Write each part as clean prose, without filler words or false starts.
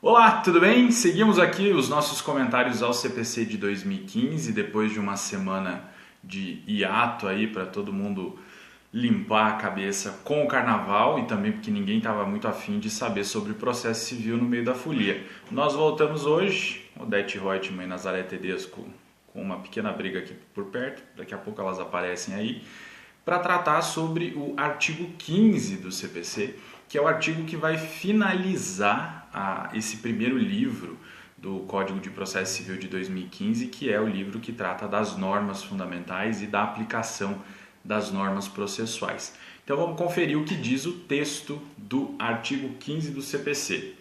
Olá, tudo bem? Seguimos aqui os nossos comentários ao CPC de 2015, depois de uma semana de hiato aí para todo mundo limpar a cabeça com o carnaval e também porque ninguém estava muito afim de saber sobre o processo civil no meio da folia. Nós voltamos hoje, Odete Reutemann e Nazaré Tedesco com uma pequena briga aqui por perto, daqui a pouco elas aparecem aí, para tratar sobre o artigo 15 do CPC, que é o artigo que vai finalizar esse primeiro livro do Código de Processo Civil de 2015, que é o livro que trata das normas fundamentais e da aplicação das normas processuais. Então vamos conferir o que diz o texto do artigo 15 do CPC.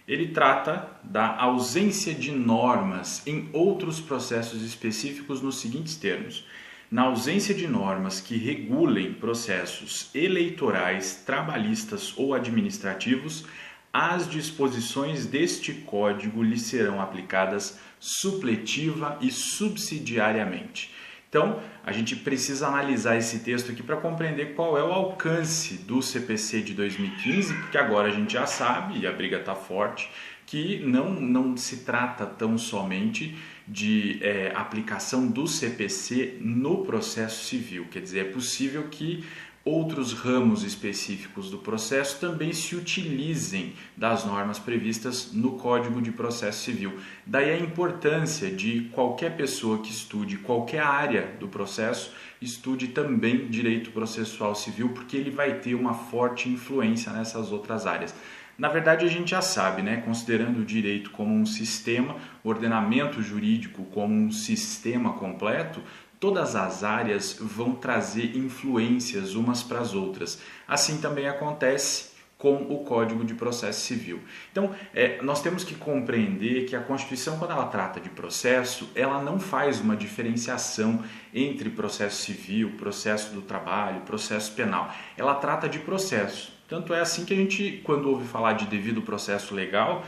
Ele trata da ausência de normas em outros processos específicos nos seguintes termos: na ausência de normas que regulem processos eleitorais, trabalhistas ou administrativos, as disposições deste Código lhe serão aplicadas supletiva e subsidiariamente. Então, a gente precisa analisar esse texto aqui para compreender qual é o alcance do CPC de 2015, porque agora a gente já sabe, e a briga está forte, que não se trata tão somente de aplicação do CPC no processo civil. Quer dizer, é possível que outros ramos específicos do processo também se utilizem das normas previstas no Código de Processo Civil. Daí a importância de qualquer pessoa que estude qualquer área do processo, estude também direito processual civil, porque ele vai ter uma forte influência nessas outras áreas. Na verdade, a gente já sabe, né? Considerando o direito como um sistema, o ordenamento jurídico como um sistema completo, todas as áreas vão trazer influências umas para as outras. Assim também acontece com o Código de Processo Civil. Então, nós temos que compreender que a Constituição, quando ela trata de processo, ela não faz uma diferenciação entre processo civil, processo do trabalho, processo penal. Ela trata de processo. Tanto é assim que a gente, quando ouve falar de devido processo legal,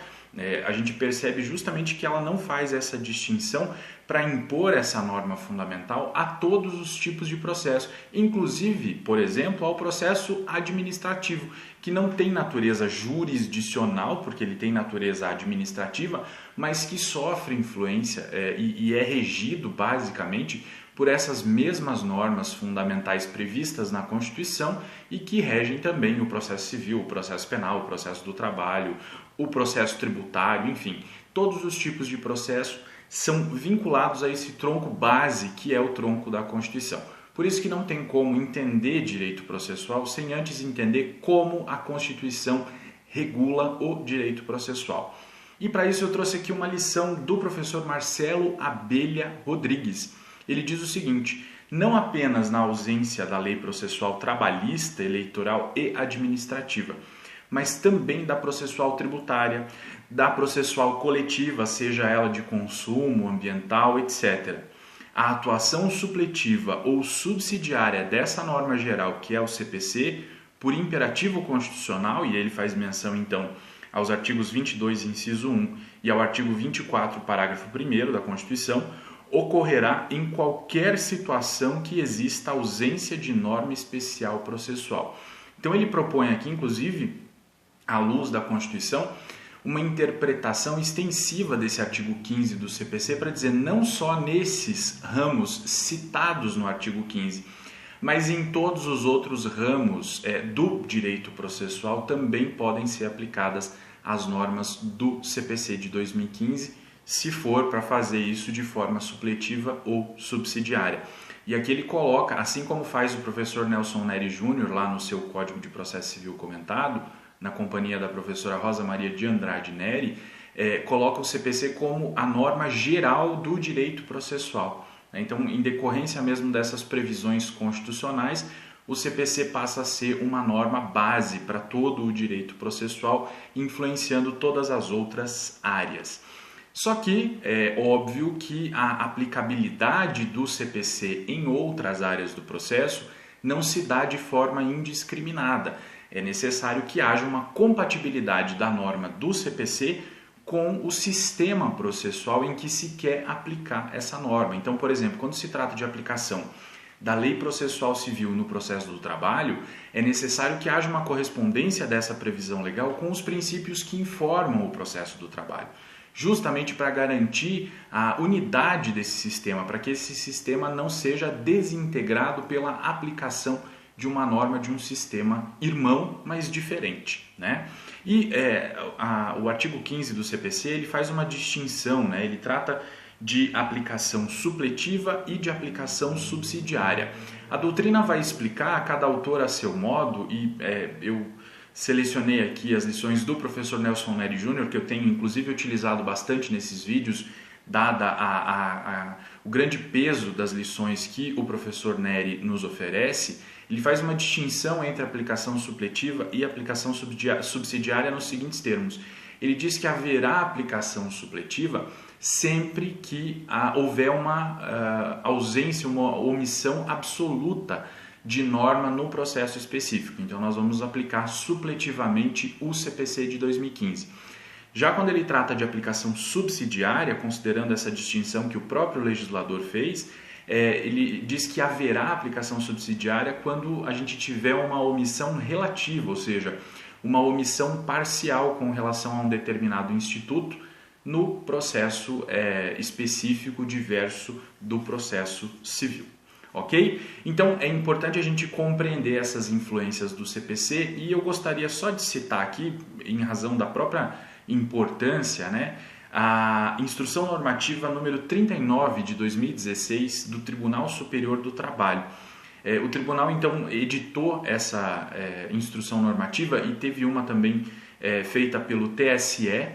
a gente percebe justamente que ela não faz essa distinção para impor essa norma fundamental a todos os tipos de processo, inclusive, por exemplo, ao processo administrativo, que não tem natureza jurisdicional, porque ele tem natureza administrativa, mas que sofre influência e é regido basicamente por essas mesmas normas fundamentais previstas na Constituição e que regem também o processo civil, o processo penal, o processo do trabalho, o processo tributário, enfim, todos os tipos de processo são vinculados a esse tronco base que é o tronco da Constituição. Por isso que não tem como entender direito processual sem antes entender como a Constituição regula o direito processual. E para isso eu trouxe aqui uma lição do professor Marcelo Abelha Rodrigues. Ele diz o seguinte: não apenas na ausência da lei processual trabalhista, eleitoral e administrativa, mas também da processual tributária, da processual coletiva, seja ela de consumo, ambiental, etc. A atuação supletiva ou subsidiária dessa norma geral, que é o CPC, por imperativo constitucional, e ele faz menção então aos artigos 22, inciso 1 e ao artigo 24, parágrafo 1º da Constituição, ocorrerá em qualquer situação que exista ausência de norma especial processual. Então ele propõe aqui, inclusive, à luz da Constituição, uma interpretação extensiva desse artigo 15 do CPC para dizer não só nesses ramos citados no artigo 15, mas em todos os outros ramos do direito processual também podem ser aplicadas as normas do CPC de 2015, se for para fazer isso de forma supletiva ou subsidiária. E aqui ele coloca, assim como faz o professor Nelson Neri Júnior lá no seu Código de Processo Civil comentado, na companhia da professora Rosa Maria de Andrade Neri, coloca o CPC como a norma geral do direito processual. Então, em decorrência mesmo dessas previsões constitucionais, o CPC passa a ser uma norma base para todo o direito processual, influenciando todas as outras áreas. Só que é óbvio que a aplicabilidade do CPC em outras áreas do processo não se dá de forma indiscriminada. É necessário que haja uma compatibilidade da norma do CPC com o sistema processual em que se quer aplicar essa norma. Então, por exemplo, quando se trata de aplicação da lei processual civil no processo do trabalho, é necessário que haja uma correspondência dessa previsão legal com os princípios que informam o processo do trabalho, justamente para garantir a unidade desse sistema, para que esse sistema não seja desintegrado pela aplicação de uma norma de um sistema irmão, mas diferente, né? E o artigo 15 do CPC ele faz uma distinção, né? Ele trata de aplicação supletiva e de aplicação subsidiária. A doutrina vai explicar, cada autor a seu modo, e eu selecionei aqui as lições do professor Nelson Neri Jr., que eu tenho inclusive utilizado bastante nesses vídeos, dada o grande peso das lições que o professor Neri nos oferece. Ele faz uma distinção entre aplicação supletiva e aplicação subsidiária nos seguintes termos. Ele diz que haverá aplicação supletiva sempre que houver uma ausência, uma omissão absoluta de norma no processo específico. Então, nós vamos aplicar supletivamente o CPC de 2015. Já quando ele trata de aplicação subsidiária, considerando essa distinção que o próprio legislador fez, ele diz que haverá aplicação subsidiária quando a gente tiver uma omissão relativa, ou seja, uma omissão parcial com relação a um determinado instituto no processo específico diverso do processo civil. Ok? Então é importante a gente compreender essas influências do CPC e eu gostaria só de citar aqui, em razão da própria importância, né, a Instrução Normativa número 39 de 2016 do Tribunal Superior do Trabalho. O tribunal então editou essa instrução normativa e teve uma também feita pelo TSE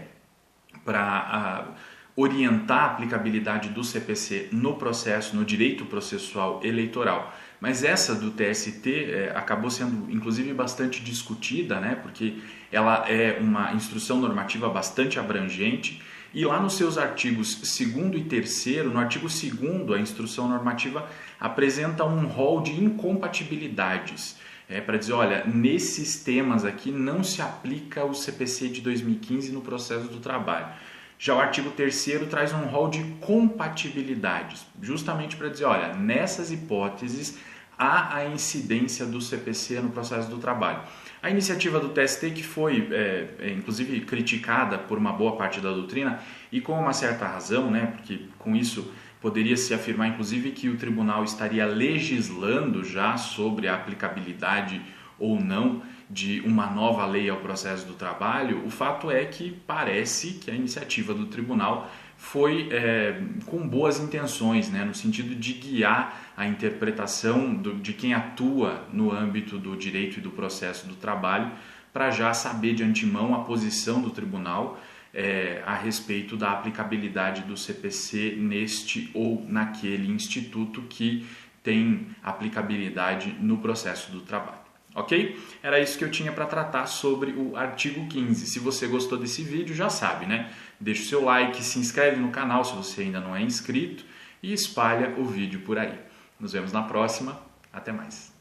para orientar a aplicabilidade do CPC no processo, no direito processual eleitoral. Mas essa do TST acabou sendo inclusive bastante discutida, né, porque ela é uma instrução normativa bastante abrangente e lá nos seus artigos 2º e 3º, no artigo 2º, a instrução normativa apresenta um rol de incompatibilidades. Para dizer, olha, nesses temas aqui não se aplica o CPC de 2015 no processo do trabalho. Já o artigo 3º traz um rol de compatibilidades, justamente para dizer, olha, nessas hipóteses há a incidência do CPC no processo do trabalho. A iniciativa do TST, que foi inclusive criticada por uma boa parte da doutrina e com uma certa razão, né, porque com isso poderia se afirmar inclusive que o tribunal estaria legislando já sobre a aplicabilidade ou não de uma nova lei ao processo do trabalho. O fato é que parece que a iniciativa do tribunal foi com boas intenções, né, no sentido de guiar a interpretação de quem atua no âmbito do direito e do processo do trabalho, para já saber de antemão a posição do tribunal a respeito da aplicabilidade do CPC neste ou naquele instituto que tem aplicabilidade no processo do trabalho. Ok? Era isso que eu tinha para tratar sobre o artigo 15. Se você gostou desse vídeo, já sabe, né? Deixa o seu like, se inscreve no canal se você ainda não é inscrito e espalha o vídeo por aí. Nos vemos na próxima. Até mais.